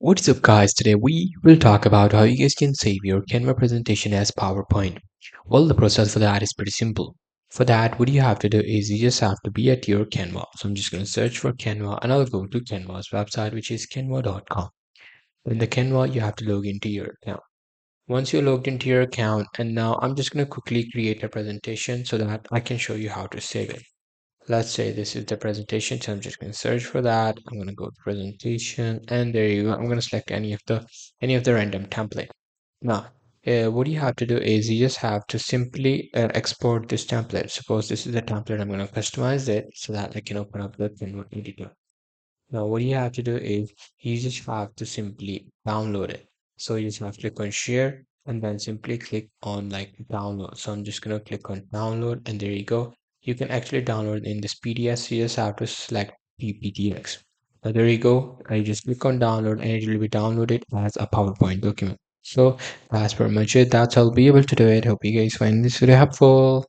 What's up guys, today we will talk about how you guys can save your Canva presentation as PowerPoint. Well, the process for that is pretty simple. For that, what you have to do is you just have to be at your Canva. So I'm just going to search for Canva and I'll go to Canva's website, which is canva.com. In the Canva, you have to log into your account. Once you're logged into your account, and now I'm just going to quickly create a presentation so that I can show you how to save it. Let's say this is the presentation, so I'm just going to search for that. I'm going to go to presentation, and there you go. I'm going to select any of the random template. Now, what you have to do is you just have to simply export this template. Suppose this is the template. I'm going to customize it so that I can open up the Canva editor. Now, what you have to do is you just have to simply download it. So you just have to click on share and then simply click on like download. So I'm just going to click on download, and there you go. You can actually download in this PDF. So you just have to select PPTX. Now there you go. I just click on download and it will be downloaded as a PowerPoint document. So that's pretty much it. That's how I'll be able to do it. Hope you guys find this video helpful.